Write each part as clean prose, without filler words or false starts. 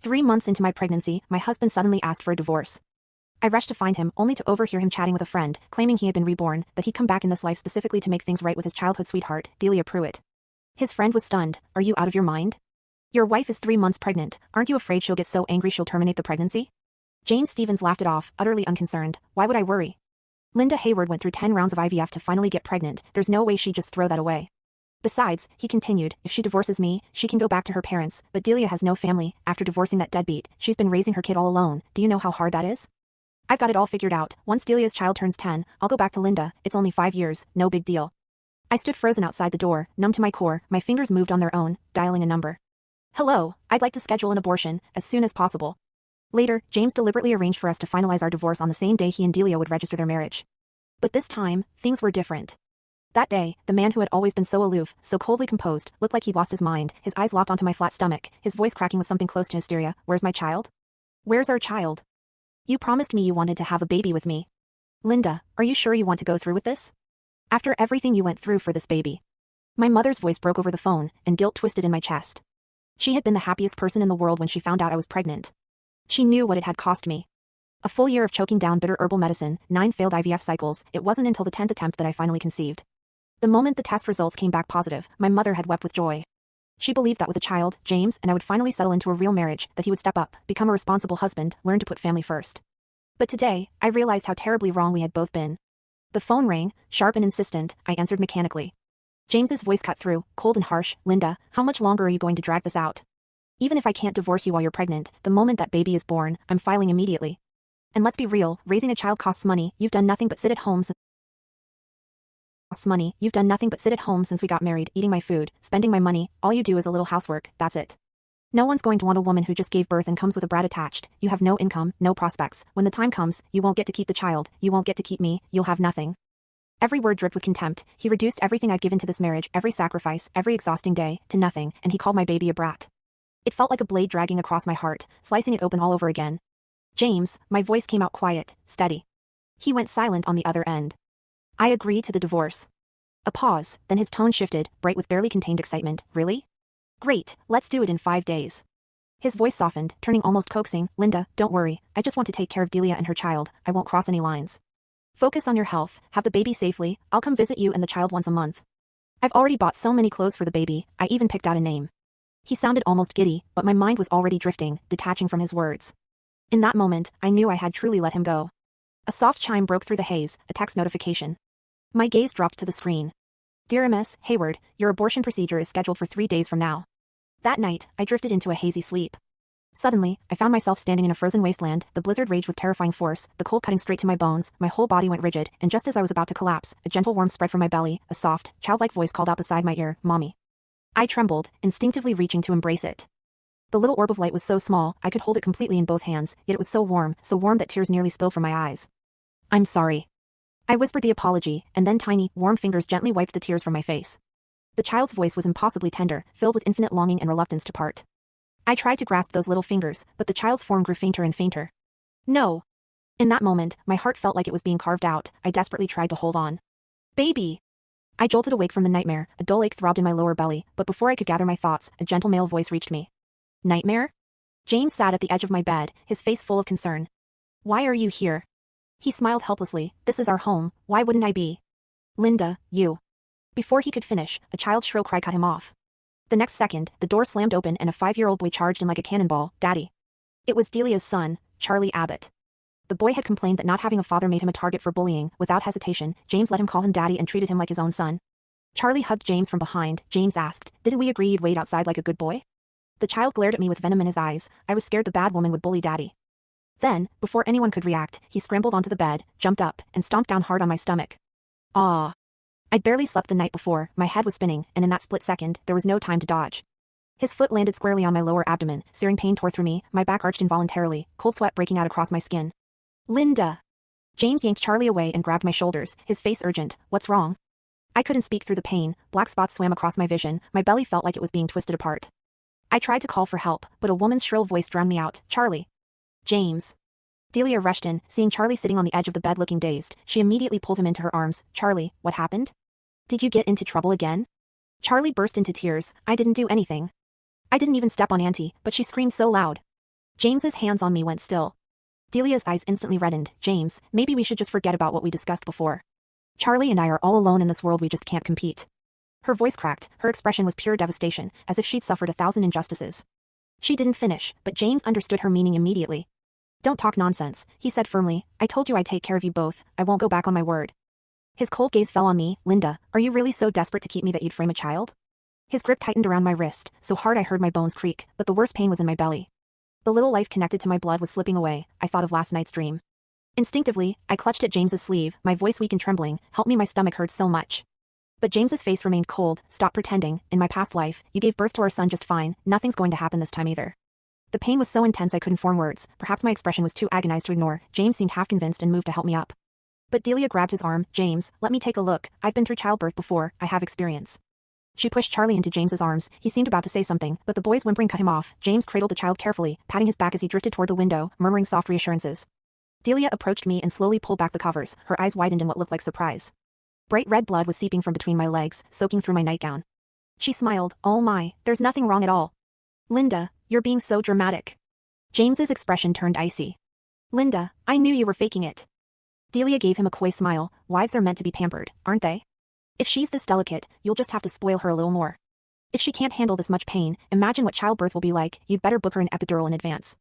3 months into my pregnancy, my husband suddenly asked for a divorce. I rushed to find him, only to overhear him chatting with a friend, claiming he had been reborn, that he'd come back in this life specifically to make things right with his childhood sweetheart, Delia Pruitt. His friend was stunned. Are you out of your mind? Your wife is 3 months pregnant. Aren't you afraid she'll get so angry she'll terminate the pregnancy? James Stevens laughed it off, utterly unconcerned. Why would I worry? Linda Hayward went through 10 rounds of IVF to finally get pregnant. There's no way she'd just throw that away. Besides, he continued, if she divorces me, she can go back to her parents, but Delia has no family. After divorcing that deadbeat, she's been raising her kid all alone. Do you know how hard that is? I've got it all figured out. Once Delia's child turns 10, I'll go back to Linda. It's only 5 years, no big deal. I stood frozen outside the door, numb to my core. My fingers moved on their own, dialing a number. Hello, I'd like to schedule an abortion, as soon as possible. Later, James deliberately arranged for us to finalize our divorce on the same day he and Delia would register their marriage. But this time, things were different. That day, the man who had always been so aloof, so coldly composed, looked like he'd lost his mind, his eyes locked onto my flat stomach, his voice cracking with something close to hysteria. Where's my child? Where's our child? You promised me you wanted to have a baby with me. Linda, are you sure you want to go through with this? After everything you went through for this baby. My mother's voice broke over the phone, and guilt twisted in my chest. She had been the happiest person in the world when she found out I was pregnant. She knew what it had cost me. A full year of choking down bitter herbal medicine, 9 failed IVF cycles. It wasn't until the 10th attempt that I finally conceived. The moment the test results came back positive, my mother had wept with joy. She believed that with a child, James and I would finally settle into a real marriage, that he would step up, become a responsible husband, learn to put family first. But today, I realized how terribly wrong we had both been. The phone rang, sharp and insistent. I answered mechanically. James's voice cut through, cold and harsh. Linda, how much longer are you going to drag this out? Even if I can't divorce you while you're pregnant, the moment that baby is born, I'm filing immediately. And let's be real, raising a child costs money. You've done nothing but sit at home since we got married, eating my food, spending my money. All you do is a little housework, that's it. No one's going to want a woman who just gave birth and comes with a brat attached. You have no income, no prospects. When the time comes, you won't get to keep the child, you won't get to keep me, you'll have nothing. Every word dripped with contempt. He reduced everything I'd given to this marriage, every sacrifice, every exhausting day, to nothing, and he called my baby a brat. It felt like a blade dragging across my heart, slicing it open all over again. James, my voice came out quiet, steady. He went silent on the other end. I agree to the divorce. A pause, then his tone shifted, bright with barely contained excitement. Really? Great, let's do it in 5 days. His voice softened, turning almost coaxing. Linda, don't worry, I just want to take care of Delia and her child. I won't cross any lines. Focus on your health, have the baby safely. I'll come visit you and the child once a month. I've already bought so many clothes for the baby, I even picked out a name. He sounded almost giddy, but my mind was already drifting, detaching from his words. In that moment, I knew I had truly let him go. A soft chime broke through the haze, a text notification. My gaze dropped to the screen. Dear Miss Hayward, your abortion procedure is scheduled for 3 days from now. That night, I drifted into a hazy sleep. Suddenly, I found myself standing in a frozen wasteland, the blizzard raged with terrifying force, the cold cutting straight to my bones, my whole body went rigid, and just as I was about to collapse, a gentle warmth spread from my belly, a soft, childlike voice called out beside my ear, Mommy. I trembled, instinctively reaching to embrace it. The little orb of light was so small, I could hold it completely in both hands, yet it was so warm that tears nearly spilled from my eyes. I'm sorry. I whispered the apology, and then tiny, warm fingers gently wiped the tears from my face. The child's voice was impossibly tender, filled with infinite longing and reluctance to part. I tried to grasp those little fingers, but the child's form grew fainter and fainter. No. In that moment, my heart felt like it was being carved out. I desperately tried to hold on. Baby! I jolted awake from the nightmare, a dull ache throbbed in my lower belly, but before I could gather my thoughts, a gentle male voice reached me. Nightmare? James sat at the edge of my bed, his face full of concern. Why are you here? He smiled helplessly. This is our home, why wouldn't I be? Linda, you. Before he could finish, a child's shrill cry cut him off. The next second, the door slammed open and a 5-year-old boy charged in like a cannonball. Daddy. It was Delia's son, Charlie Abbott. The boy had complained that not having a father made him a target for bullying. Without hesitation, James let him call him Daddy and treated him like his own son. Charlie hugged James from behind. James asked, didn't we agree you'd wait outside like a good boy? The child glared at me with venom in his eyes. I was scared the bad woman would bully Daddy. Then, before anyone could react, he scrambled onto the bed, jumped up, and stomped down hard on my stomach. Ah. I'd barely slept the night before, my head was spinning, and in that split second, there was no time to dodge. His foot landed squarely on my lower abdomen, searing pain tore through me, my back arched involuntarily, cold sweat breaking out across my skin. Linda! James yanked Charlie away and grabbed my shoulders, his face urgent. What's wrong? I couldn't speak through the pain, black spots swam across my vision, my belly felt like it was being twisted apart. I tried to call for help, but a woman's shrill voice drowned me out. Charlie! James! Delia rushed in, seeing Charlie sitting on the edge of the bed looking dazed. She immediately pulled him into her arms. Charlie, what happened? Did you get into trouble again? Charlie burst into tears. I didn't do anything. I didn't even step on Auntie, but she screamed so loud. James's hands on me went still. Delia's eyes instantly reddened. James, maybe we should just forget about what we discussed before. Charlie and I are all alone in this world, we just can't compete. Her voice cracked, her expression was pure devastation, as if she'd suffered 1,000 injustices. She didn't finish, but James understood her meaning immediately. Don't talk nonsense, he said firmly. I told you I'd take care of you both, I won't go back on my word. His cold gaze fell on me. Linda, are you really so desperate to keep me that you'd frame a child? His grip tightened around my wrist, so hard I heard my bones creak, but the worst pain was in my belly. The little life connected to my blood was slipping away. I thought of last night's dream. Instinctively, I clutched at James's sleeve, my voice weak and trembling. Help me, my stomach hurt so much. But James's face remained cold. Stop pretending. In my past life, you gave birth to our son just fine. Nothing's going to happen this time either. The pain was so intense I couldn't form words. Perhaps my expression was too agonized to ignore. James seemed half convinced and moved to help me up. But Delia grabbed his arm. James, let me take a look. I've been through childbirth before. I have experience. She pushed Charlie into James's arms. He seemed about to say something, but the boy's whimpering cut him off. James cradled the child carefully, patting his back as he drifted toward the window, murmuring soft reassurances. Delia approached me and slowly pulled back the covers. Her eyes widened in what looked like surprise. Bright red blood was seeping from between my legs, soaking through my nightgown. She smiled. Oh my, there's nothing wrong at all. Linda, you're being so dramatic. James's expression turned icy. Linda, I knew you were faking it. Delia gave him a coy smile. Wives are meant to be pampered, aren't they? If she's this delicate, you'll just have to spoil her a little more. If she can't handle this much pain, imagine what childbirth will be like. You'd better book her an epidural in advance.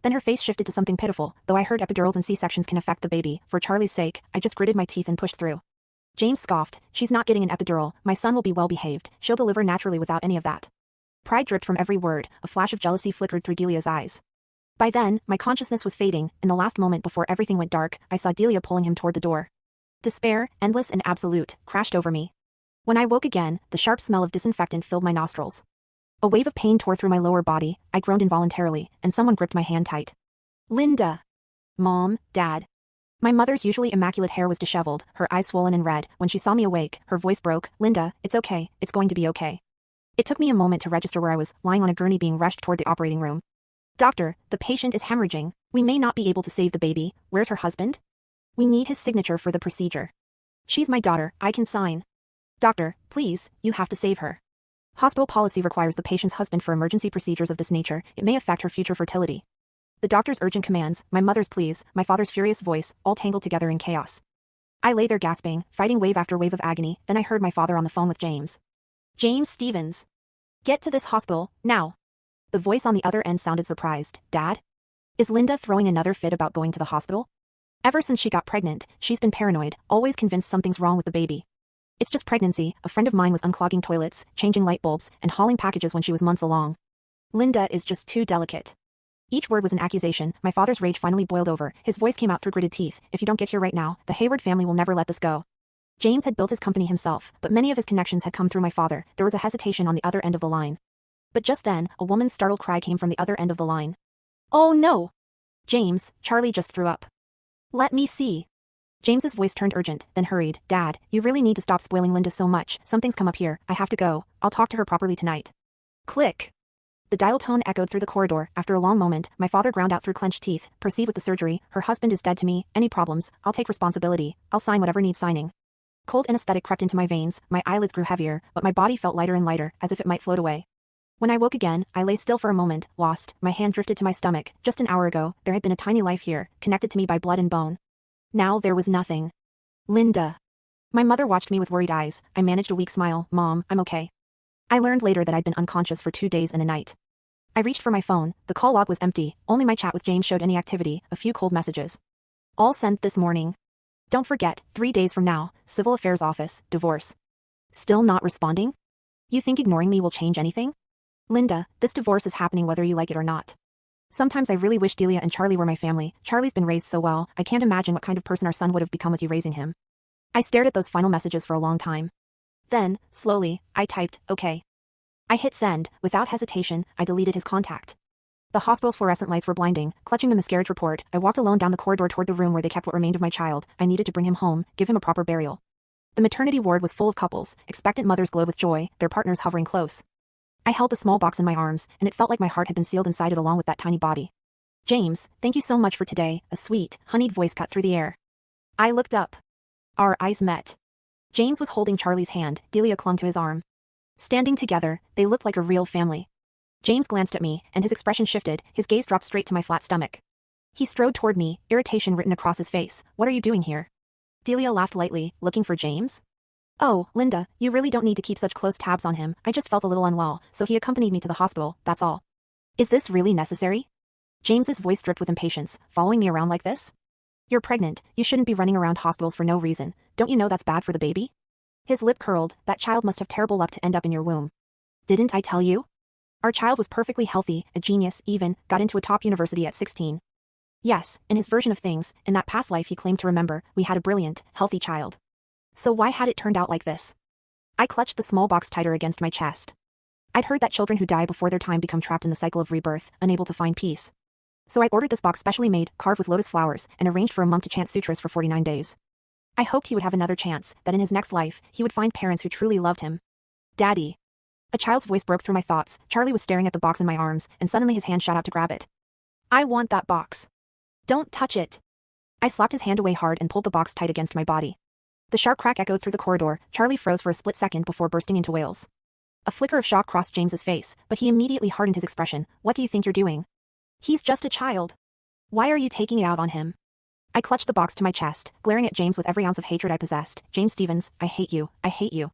Then her face shifted to something pitiful. Though I heard epidurals and C-sections can affect the baby, for Charlie's sake, I just gritted my teeth and pushed through. James scoffed. She's not getting an epidural. My son will be well behaved. She'll deliver naturally without any of that. Pride dripped from every word. A flash of jealousy flickered through Delia's eyes. By then, my consciousness was fading. In the last moment before everything went dark, I saw Delia pulling him toward the door. Despair, endless and absolute, crashed over me. When I woke again, the sharp smell of disinfectant filled my nostrils. A wave of pain tore through my lower body. I groaned involuntarily, and someone gripped my hand tight. Linda. Mom, Dad. My mother's usually immaculate hair was disheveled, her eyes swollen and red. When she saw me awake, her voice broke. Linda, it's okay, it's going to be okay. It took me a moment to register where I was, lying on a gurney being rushed toward the operating room. Doctor, the patient is hemorrhaging. We may not be able to save the baby. Where's her husband? We need his signature for the procedure. She's my daughter, I can sign. Doctor, please, you have to save her. Hospital policy requires the patient's husband for emergency procedures of this nature. It may affect her future fertility. The doctor's urgent commands, my mother's pleas, my father's furious voice, all tangled together in chaos. I lay there gasping, fighting wave after wave of agony. Then I heard my father on the phone with James. James Stevens. Get to this hospital, now. The voice on the other end sounded surprised. Dad? Is Linda throwing another fit about going to the hospital? Ever since she got pregnant, she's been paranoid, always convinced something's wrong with the baby. It's just pregnancy. A friend of mine was unclogging toilets, changing light bulbs, and hauling packages when she was months along. Linda is just too delicate. Each word was an accusation. My father's rage finally boiled over. His voice came out through gritted teeth. If you don't get here right now, the Hayward family will never let this go. James had built his company himself, but many of his connections had come through my father. There was a hesitation on the other end of the line. But just then, a woman's startled cry came from the other end of the line. Oh no! James, Charlie just threw up. Let me see. James's voice turned urgent, then hurried. Dad, you really need to stop spoiling Linda so much. Something's come up here. I have to go. I'll talk to her properly tonight. Click. The dial tone echoed through the corridor. After a long moment, my father ground out through clenched teeth. Proceed with the surgery. Her husband is dead to me. Any problems, I'll take responsibility. I'll sign whatever needs signing. Cold anesthetic crept into my veins. My eyelids grew heavier, but my body felt lighter and lighter, as if it might float away. When I woke again, I lay still for a moment, lost. My hand drifted to my stomach. Just an hour ago, there had been a tiny life here, connected to me by blood and bone. Now there was nothing. Linda. My mother watched me with worried eyes. I managed a weak smile. Mom, I'm okay. I learned later that I'd been unconscious for 2 days and a night. I reached for my phone. The call log was empty. Only my chat with James showed any activity, a few cold messages. All sent this morning. Don't forget, 3 days from now, Civil Affairs Office, divorce. Still not responding? You think ignoring me will change anything? Linda, this divorce is happening whether you like it or not. Sometimes I really wish Delia and Charlie were my family. Charlie's been raised so well, I can't imagine what kind of person our son would have become with you raising him. I stared at those final messages for a long time. Then, slowly, I typed, okay. I hit send. Without hesitation, I deleted his contact. The hospital's fluorescent lights were blinding. Clutching the miscarriage report, I walked alone down the corridor toward the room where they kept what remained of my child. I needed to bring him home, give him a proper burial. The maternity ward was full of couples, expectant mothers glowed with joy, their partners hovering close. I held the small box in my arms, and it felt like my heart had been sealed inside it along with that tiny body. James, thank you so much for today, a sweet, honeyed voice cut through the air. I looked up. Our eyes met. James was holding Charlie's hand, Delia clung to his arm. Standing together, they looked like a real family. James glanced at me, and his expression shifted, his gaze dropped straight to my flat stomach. He strode toward me, irritation written across his face. What are you doing here? Delia laughed lightly, looking for James? Oh, Linda, you really don't need to keep such close tabs on him. I just felt a little unwell, so he accompanied me to the hospital, that's all. Is this really necessary? James's voice dripped with impatience. Following me around like this? You're pregnant, you shouldn't be running around hospitals for no reason. Don't you know that's bad for the baby? His lip curled. That child must have terrible luck to end up in your womb. Didn't I tell you? Our child was perfectly healthy, a genius, even, got into a top university at 16. Yes, in his version of things, in that past life he claimed to remember, we had a brilliant, healthy child. So why had it turned out like this? I clutched the small box tighter against my chest. I'd heard that children who die before their time become trapped in the cycle of rebirth, unable to find peace. So I ordered this box specially made, carved with lotus flowers, and arranged for a monk to chant sutras for 49 days. I hoped he would have another chance, that in his next life, he would find parents who truly loved him. Daddy. A child's voice broke through my thoughts. Charlie was staring at the box in my arms, and suddenly his hand shot out to grab it. I want that box. Don't touch it. I slapped his hand away hard and pulled the box tight against my body. The sharp crack echoed through the corridor. Charlie froze for a split second before bursting into wails. A flicker of shock crossed James's face, but he immediately hardened his expression. What do you think you're doing? He's just a child. Why are you taking it out on him? I clutched the box to my chest, glaring at James with every ounce of hatred I possessed. James Stevens, I hate you, I hate you.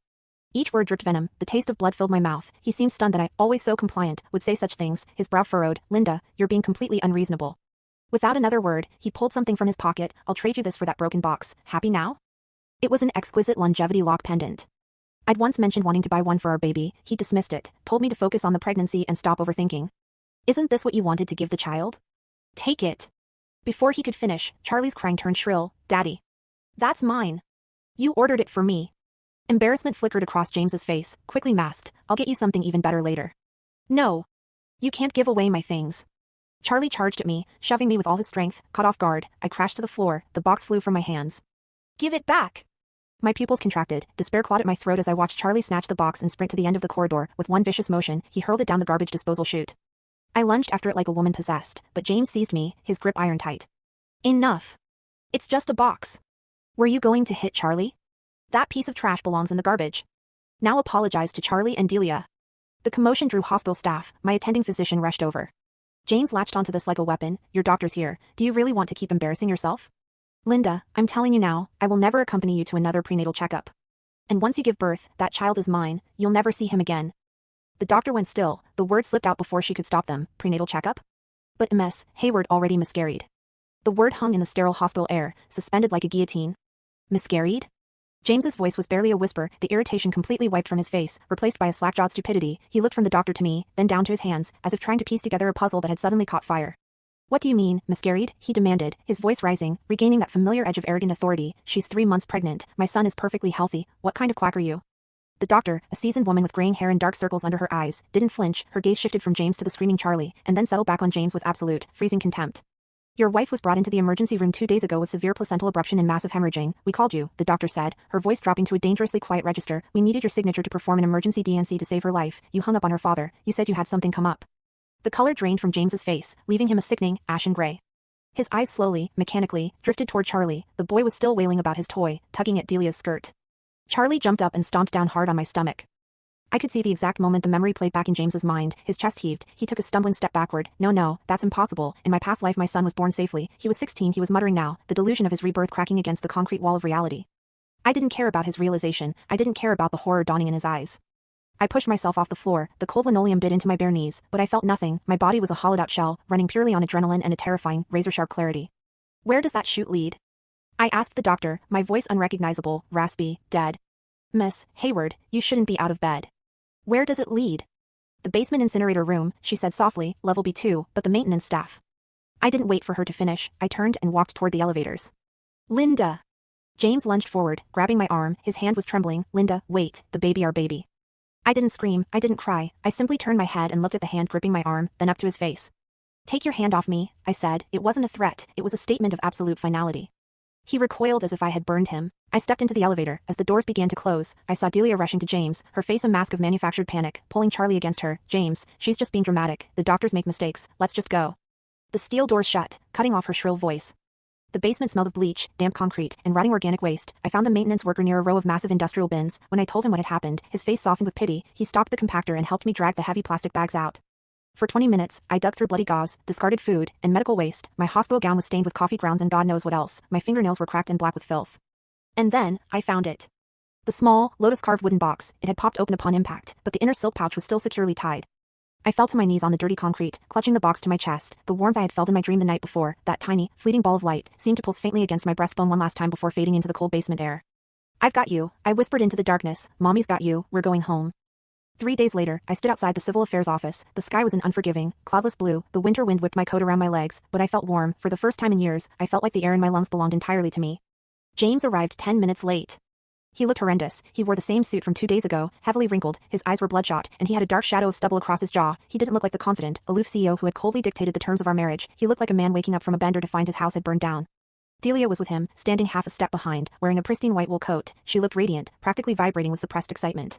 Each word dripped venom, the taste of blood filled my mouth. He seemed stunned that I, always so compliant, would say such things, his brow furrowed. Linda, you're being completely unreasonable. Without another word, he pulled something from his pocket. I'll trade you this for that broken box. Happy now? It was an exquisite longevity lock pendant. I'd once mentioned wanting to buy one for our baby. He dismissed it, told me to focus on the pregnancy and stop overthinking. Isn't this what you wanted to give the child? Take it. Before he could finish, Charlie's crying turned shrill. Daddy. That's mine. You ordered it for me. Embarrassment flickered across James's face, quickly masked. I'll get you something even better later. No. You can't give away my things. Charlie charged at me, shoving me with all his strength. Caught off guard, I crashed to the floor, the box flew from my hands. Give it back. My pupils contracted, despair clawed at my throat as I watched Charlie snatch the box and sprint to the end of the corridor. With one vicious motion, he hurled it down the garbage disposal chute. I lunged after it like a woman possessed, but James seized me, his grip iron tight. Enough. It's just a box. Were you going to hit Charlie? That piece of trash belongs in the garbage. Now apologize to Charlie and Delia. The commotion drew hospital staff. My attending physician rushed over. James latched onto this like a weapon. Your doctor's here. Do you really want to keep embarrassing yourself? Linda, I'm telling you now, I will never accompany you to another prenatal checkup. And once you give birth, that child is mine. You'll never see him again. The doctor went still, the words slipped out before she could stop them. Prenatal checkup? But Ms. Hayward already miscarried. The word hung in the sterile hospital air, suspended like a guillotine. Miscarried? James's voice was barely a whisper, the irritation completely wiped from his face, replaced by a slack-jawed stupidity. He looked from the doctor to me, then down to his hands, as if trying to piece together a puzzle that had suddenly caught fire. What do you mean, miscarried? He demanded, his voice rising, regaining that familiar edge of arrogant authority. She's 3 months pregnant. My son is perfectly healthy. What kind of quack are you? The doctor, a seasoned woman with graying hair and dark circles under her eyes, didn't flinch. Her gaze shifted from James to the screaming Charlie, and then settled back on James with absolute, freezing contempt. Your wife was brought into the emergency room 2 days ago with severe placental abruption and massive hemorrhaging. We called you, the doctor said, her voice dropping to a dangerously quiet register. We needed your signature to perform an emergency DNC to save her life. You hung up on her father. You said you had something come up. The color drained from James's face, leaving him a sickening, ashen gray. His eyes slowly, mechanically, drifted toward Charlie. The boy was still wailing about his toy, tugging at Delia's skirt. Charlie jumped up and stomped down hard on my stomach. I could see the exact moment the memory played back in James's mind. His chest heaved. He took a stumbling step backward. No, that's impossible. In my past life my son was born safely. He was 16, he was muttering now, the delusion of his rebirth cracking against the concrete wall of reality. I didn't care about his realization. I didn't care about the horror dawning in his eyes. I pushed myself off the floor, the cold linoleum bit into my bare knees, but I felt nothing. My body was a hollowed-out shell, running purely on adrenaline and a terrifying, razor-sharp clarity. Where does that chute lead? I asked the doctor, my voice unrecognizable, raspy, dead. Miss Hayward, you shouldn't be out of bed. Where does it lead? The basement incinerator room, she said softly, level B2, but the maintenance staff. I didn't wait for her to finish. I turned and walked toward the elevators. Linda! James lunged forward, grabbing my arm, his hand was trembling. Linda, wait, our baby. I didn't scream, I didn't cry, I simply turned my head and looked at the hand gripping my arm, then up to his face. Take your hand off me, I said. It wasn't a threat, it was a statement of absolute finality. He recoiled as if I had burned him. I stepped into the elevator. As the doors began to close, I saw Delia rushing to James, her face a mask of manufactured panic, pulling Charlie against her. James, she's just being dramatic. The doctors make mistakes. Let's just go. The steel doors shut, cutting off her shrill voice. The basement smelled of bleach, damp concrete, and rotting organic waste. I found the maintenance worker near a row of massive industrial bins. When I told him what had happened, his face softened with pity. He stopped the compactor and helped me drag the heavy plastic bags out. For 20 minutes, I dug through bloody gauze, discarded food, and medical waste. My hospital gown was stained with coffee grounds and God knows what else. My fingernails were cracked and black with filth. And then, I found it. The small, lotus-carved wooden box. It had popped open upon impact, but the inner silk pouch was still securely tied. I fell to my knees on the dirty concrete, clutching the box to my chest. The warmth I had felt in my dream the night before, that tiny, fleeting ball of light, seemed to pulse faintly against my breastbone one last time before fading into the cold basement air. "I've got you," I whispered into the darkness. "Mommy's got you, we're going home." 3 days later, I stood outside the civil affairs office. The sky was an unforgiving, cloudless blue. The winter wind whipped my coat around my legs, but I felt warm. For the first time in years, I felt like the air in my lungs belonged entirely to me. James arrived 10 minutes late. He looked horrendous. He wore the same suit from 2 days ago, heavily wrinkled, his eyes were bloodshot, and he had a dark shadow of stubble across his jaw. He didn't look like the confident, aloof CEO who had coldly dictated the terms of our marriage. He looked like a man waking up from a bender to find his house had burned down. Delia was with him, standing half a step behind, wearing a pristine white wool coat. She looked radiant, practically vibrating with suppressed excitement.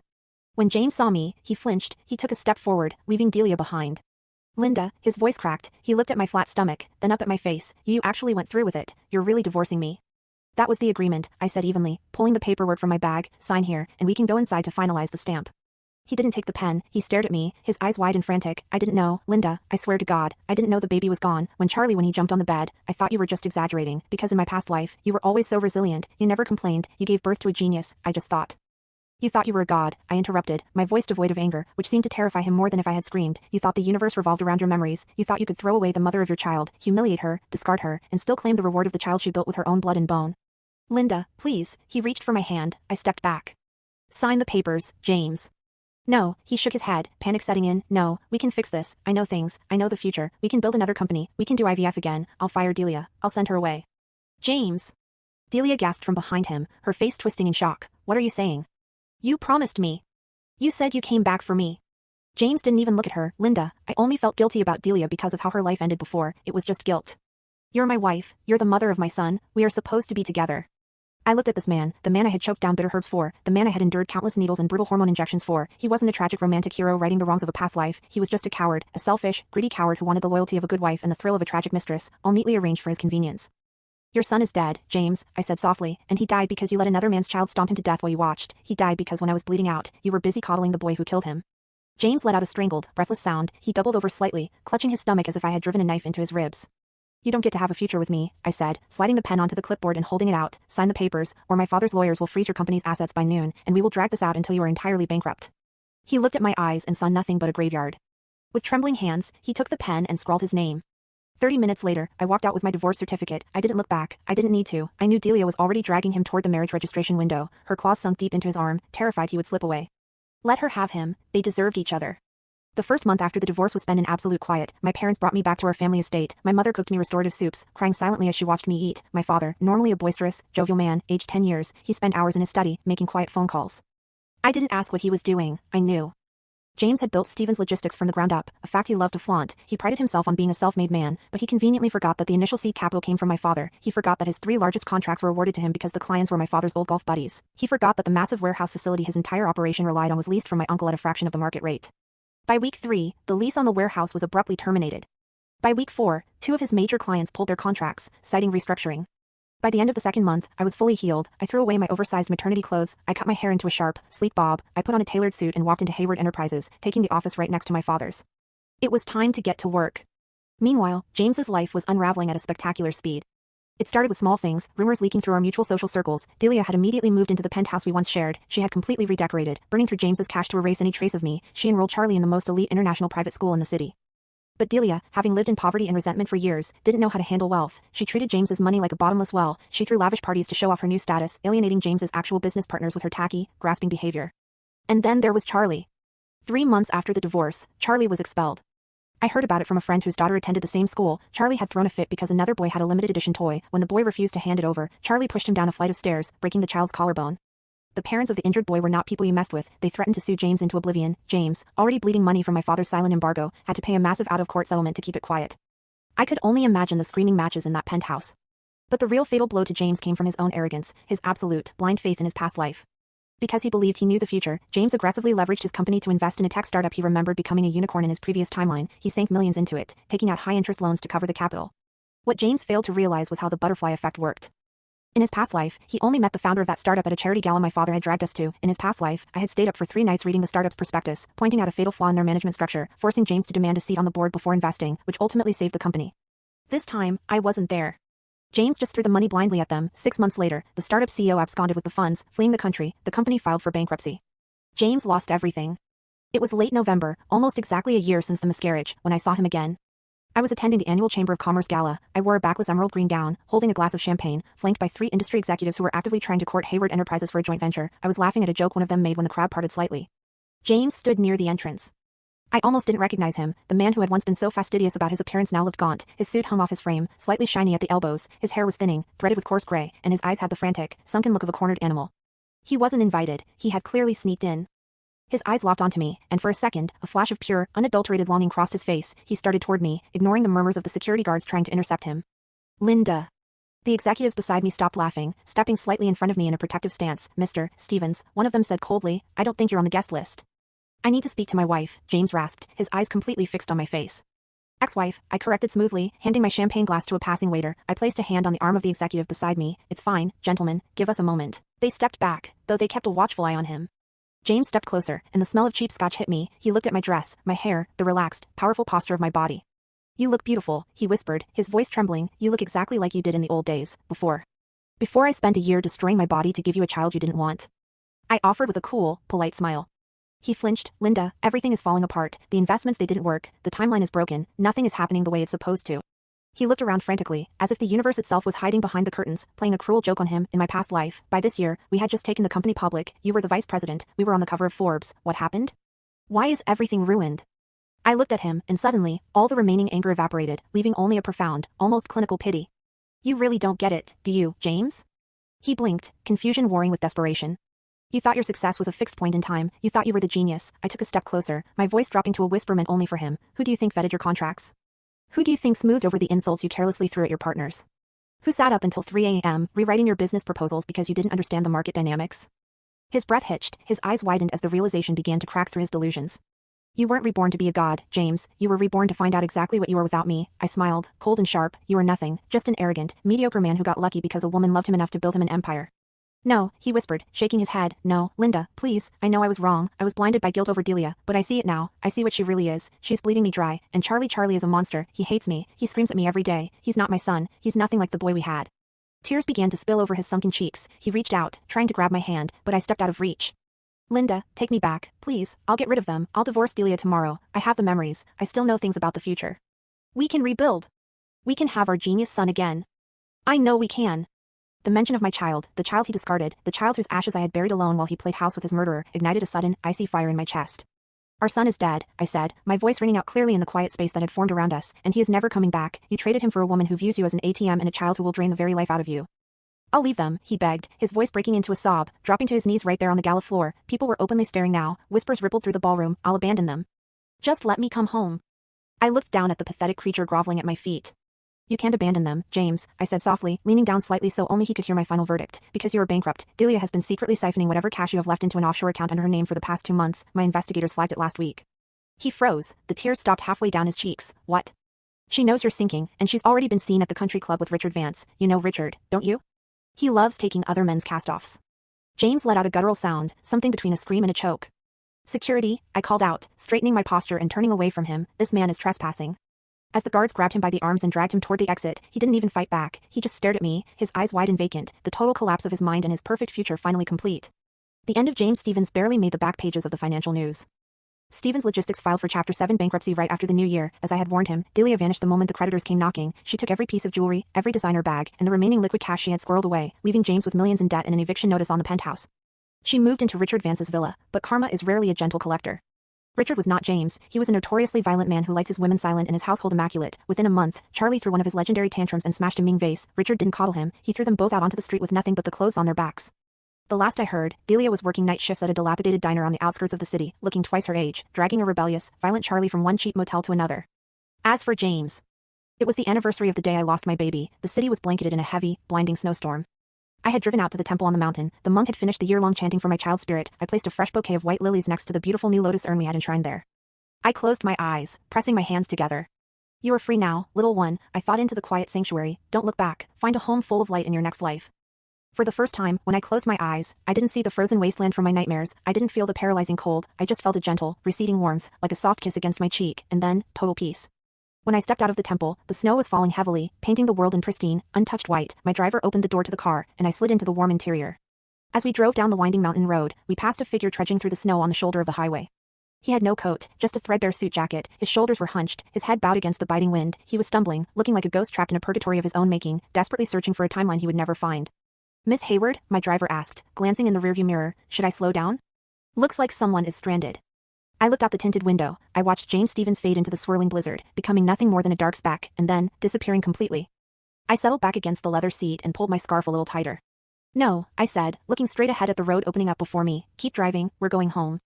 When James saw me, he flinched. He took a step forward, leaving Delia behind. "Linda," his voice cracked. He looked at my flat stomach, then up at my face. "You actually went through with it. You're really divorcing me." "That was the agreement," I said evenly, pulling the paperwork from my bag. "Sign here, and we can go inside to finalize the stamp." He didn't take the pen. He stared at me, his eyes wide and frantic. "I didn't know, Linda, I swear to God, I didn't know the baby was gone. When he jumped on the bed, I thought you were just exaggerating, because in my past life, you were always so resilient, you never complained, you gave birth to a genius, I just thought." "You thought you were a god," I interrupted, my voice devoid of anger, which seemed to terrify him more than if I had screamed. "You thought the universe revolved around your memories. You thought you could throw away the mother of your child, humiliate her, discard her, and still claim the reward of the child she built with her own blood and bone." "Linda, please," he reached for my hand. I stepped back. "Sign the papers, James." "No," he shook his head, panic setting in. "No, we can fix this. I know things. I know the future. We can build another company. We can do IVF again. I'll fire Delia. I'll send her away." "James." Delia gasped from behind him, her face twisting in shock. "What are you saying? You promised me. You said you came back for me." James didn't even look at her. "Linda, I only felt guilty about Delia because of how her life ended before. It was just guilt. You're my wife. You're the mother of my son. We are supposed to be together." I looked at this man, the man I had choked down bitter herbs for, the man I had endured countless needles and brutal hormone injections for. He wasn't a tragic romantic hero righting the wrongs of a past life. He was just a coward, a selfish, greedy coward who wanted the loyalty of a good wife and the thrill of a tragic mistress, all neatly arranged for his convenience. "Your son is dead, James," I said softly, "and he died because you let another man's child stomp him to death while you watched. He died because when I was bleeding out, you were busy coddling the boy who killed him." James let out a strangled, breathless sound. He doubled over slightly, clutching his stomach as if I had driven a knife into his ribs. "You don't get to have a future with me," I said, sliding the pen onto the clipboard and holding it out. "Sign the papers, or my father's lawyers will freeze your company's assets by noon, and we will drag this out until you are entirely bankrupt." He looked at my eyes and saw nothing but a graveyard. With trembling hands, he took the pen and scrawled his name. 30 minutes later, I walked out with my divorce certificate. I didn't look back. I didn't need to. I knew Delia was already dragging him toward the marriage registration window, her claws sunk deep into his arm, terrified he would slip away. Let her have him. They deserved each other. The first month after the divorce was spent in absolute quiet. My parents brought me back to our family estate. My mother cooked me restorative soups, crying silently as she watched me eat. My father, normally a boisterous, jovial man, aged 10 years, he spent hours in his study, making quiet phone calls. I didn't ask what he was doing. I knew. James had built Stevens Logistics from the ground up, a fact he loved to flaunt. He prided himself on being a self-made man, but he conveniently forgot that the initial seed capital came from my father. He forgot that his 3 largest contracts were awarded to him because the clients were my father's old golf buddies. He forgot that the massive warehouse facility his entire operation relied on was leased from my uncle at a fraction of the market rate. By week 3, the lease on the warehouse was abruptly terminated. By week 4, 2 of his major clients pulled their contracts, citing restructuring. By the end of the second month, I was fully healed. I threw away my oversized maternity clothes, I cut my hair into a sharp, sleek bob, I put on a tailored suit and walked into Hayward Enterprises, taking the office right next to my father's. It was time to get to work. Meanwhile, James's life was unraveling at a spectacular speed. It started with small things, rumors leaking through our mutual social circles. Delia had immediately moved into the penthouse we once shared. She had completely redecorated, burning through James's cash to erase any trace of me. She enrolled Charlie in the most elite international private school in the city. But Delia, having lived in poverty and resentment for years, didn't know how to handle wealth. She treated James's money like a bottomless well. She threw lavish parties to show off her new status, alienating James's actual business partners with her tacky, grasping behavior. And then there was Charlie. 3 months after the divorce, Charlie was expelled. I heard about it from a friend whose daughter attended the same school. Charlie had thrown a fit because another boy had a limited edition toy. When the boy refused to hand it over, Charlie pushed him down a flight of stairs, breaking the child's collarbone. The parents of the injured boy were not people you messed with. They threatened to sue James into oblivion. James, already bleeding money from my father's silent embargo, had to pay a massive out-of-court settlement to keep it quiet. I could only imagine the screaming matches in that penthouse. But the real fatal blow to James came from his own arrogance, his absolute, blind faith in his past life. Because he believed he knew the future, James aggressively leveraged his company to invest in a tech startup he remembered becoming a unicorn in his previous timeline. He sank millions into it, taking out high-interest loans to cover the capital. What James failed to realize was how the butterfly effect worked. In his past life, he only met the founder of that startup at a charity gala my father had dragged us to. In his past life, I had stayed up for 3 nights reading the startup's prospectus, pointing out a fatal flaw in their management structure, forcing James to demand a seat on the board before investing, which ultimately saved the company. This time, I wasn't there. James just threw the money blindly at them. 6 months later, the startup CEO absconded with the funds, fleeing the country. The company filed for bankruptcy. James lost everything. It was late November, almost exactly a year since the miscarriage, when I saw him again. I was attending the annual Chamber of Commerce gala. I wore a backless emerald green gown, holding a glass of champagne, flanked by 3 industry executives who were actively trying to court Hayward Enterprises for a joint venture. I was laughing at a joke one of them made when the crowd parted slightly. James stood near the entrance. I almost didn't recognize him. The man who had once been so fastidious about his appearance now looked gaunt. His suit hung off his frame, slightly shiny at the elbows. His hair was thinning, threaded with coarse gray, and his eyes had the frantic, sunken look of a cornered animal. He wasn't invited. He had clearly sneaked in. His eyes locked onto me, and for a second, a flash of pure, unadulterated longing crossed his face. He started toward me, ignoring the murmurs of the security guards trying to intercept him. Linda. The executives beside me stopped laughing, stepping slightly in front of me in a protective stance. Mr. Stevens, one of them said coldly, I don't think you're on the guest list. I need to speak to my wife, James rasped, his eyes completely fixed on my face. Ex-wife, I corrected smoothly, handing my champagne glass to a passing waiter. I placed a hand on the arm of the executive beside me. It's fine, gentlemen, give us a moment. They stepped back, though they kept a watchful eye on him. James stepped closer, and the smell of cheap scotch hit me. He looked at my dress, my hair, the relaxed, powerful posture of my body. You look beautiful, he whispered, his voice trembling. You look exactly like you did in the old days, before I spent a year destroying my body to give you a child you didn't want. I offered with a cool, polite smile. He flinched. Linda, everything is falling apart. The investments, they didn't work. The timeline is broken. Nothing is happening the way it's supposed to. He looked around frantically, as if the universe itself was hiding behind the curtains, playing a cruel joke on him. In my past life, by this year, we had just taken the company public. You were the vice president. We were on the cover of Forbes. What happened? Why is everything ruined? I looked at him, and suddenly, all the remaining anger evaporated, leaving only a profound, almost clinical pity. You really don't get it, do you, James? He blinked, confusion warring with desperation. You thought your success was a fixed point in time. You thought you were the genius. I took a step closer, my voice dropping to a whisper meant only for him. Who do you think vetted your contracts? Who do you think smoothed over the insults you carelessly threw at your partners? Who sat up until 3 a.m., rewriting your business proposals because you didn't understand the market dynamics? His breath hitched, his eyes widened as the realization began to crack through his delusions. You weren't reborn to be a god, James. You were reborn to find out exactly what you were without me. I smiled, cold and sharp. You were nothing, just an arrogant, mediocre man who got lucky because a woman loved him enough to build him an empire. No, he whispered, shaking his head. No, Linda, please, I know I was wrong. I was blinded by guilt over Delia, but I see it now. I see what she really is. She's bleeding me dry, and Charlie is a monster. He hates me. He screams at me every day. He's not my son. He's nothing like the boy we had. Tears began to spill over his sunken cheeks. He reached out, trying to grab my hand, but I stepped out of reach. Linda, take me back, please. I'll get rid of them. I'll divorce Delia tomorrow. I have the memories. I still know things about the future. We can rebuild. We can have our genius son again. I know we can. The mention of my child, the child he discarded, the child whose ashes I had buried alone while he played house with his murderer, ignited a sudden, icy fire in my chest. Our son is dead, I said, my voice ringing out clearly in the quiet space that had formed around us, and he is never coming back. You traded him for a woman who views you as an ATM and a child who will drain the very life out of you. I'll leave them, he begged, his voice breaking into a sob, dropping to his knees right there on the gala floor. People were openly staring now, whispers rippled through the ballroom. I'll abandon them. Just let me come home. I looked down at the pathetic creature groveling at my feet. You can't abandon them, James, I said softly, leaning down slightly so only he could hear my final verdict. Because you are bankrupt, Delia has been secretly siphoning whatever cash you have left into an offshore account under her name for the past 2 months. My investigators flagged it last week. He froze, the tears stopped halfway down his cheeks. What? She knows you're sinking, and she's already been seen at the country club with Richard Vance. You know Richard, don't you? He loves taking other men's cast-offs. James let out a guttural sound, something between a scream and a choke. Security, I called out, straightening my posture and turning away from him. This man is trespassing. As the guards grabbed him by the arms and dragged him toward the exit, he didn't even fight back. He just stared at me, his eyes wide and vacant, the total collapse of his mind and his perfect future finally complete. The end of James Stevens barely made the back pages of the financial news. Stevens Logistics filed for Chapter 7 bankruptcy right after the new year. As I had warned him, Delia vanished the moment the creditors came knocking. She took every piece of jewelry, every designer bag, and the remaining liquid cash she had squirreled away, leaving James with millions in debt and an eviction notice on the penthouse. She moved into Richard Vance's villa, but karma is rarely a gentle collector. Richard was not James. He was a notoriously violent man who liked his women silent and his household immaculate. Within a month, Charlie threw one of his legendary tantrums and smashed a Ming vase. Richard didn't coddle him. He threw them both out onto the street with nothing but the clothes on their backs. The last I heard, Delia was working night shifts at a dilapidated diner on the outskirts of the city, looking twice her age, dragging a rebellious, violent Charlie from one cheap motel to another. As for James, it was the anniversary of the day I lost my baby. The city was blanketed in a heavy, blinding snowstorm. I had driven out to the temple on the mountain. The monk had finished the year-long chanting for my child's spirit. I placed a fresh bouquet of white lilies next to the beautiful new lotus urn we had enshrined there. I closed my eyes, pressing my hands together. You are free now, little one, I thought into the quiet sanctuary. Don't look back. Find a home full of light in your next life. For the first time, when I closed my eyes, I didn't see the frozen wasteland from my nightmares, I didn't feel the paralyzing cold, I just felt a gentle, receding warmth, like a soft kiss against my cheek, and then, total peace. When I stepped out of the temple, the snow was falling heavily, painting the world in pristine, untouched white. My driver opened the door to the car, and I slid into the warm interior. As we drove down the winding mountain road, we passed a figure trudging through the snow on the shoulder of the highway. He had no coat, just a threadbare suit jacket, his shoulders were hunched, his head bowed against the biting wind, he was stumbling, looking like a ghost trapped in a purgatory of his own making, desperately searching for a timeline he would never find. Miss Hayward, my driver asked, glancing in the rearview mirror, should I slow down? Looks like someone is stranded. I looked out the tinted window, I watched James Stevens fade into the swirling blizzard, becoming nothing more than a dark speck, and then, disappearing completely. I settled back against the leather seat and pulled my scarf a little tighter. No, I said, looking straight ahead at the road opening up before me, keep driving, we're going home.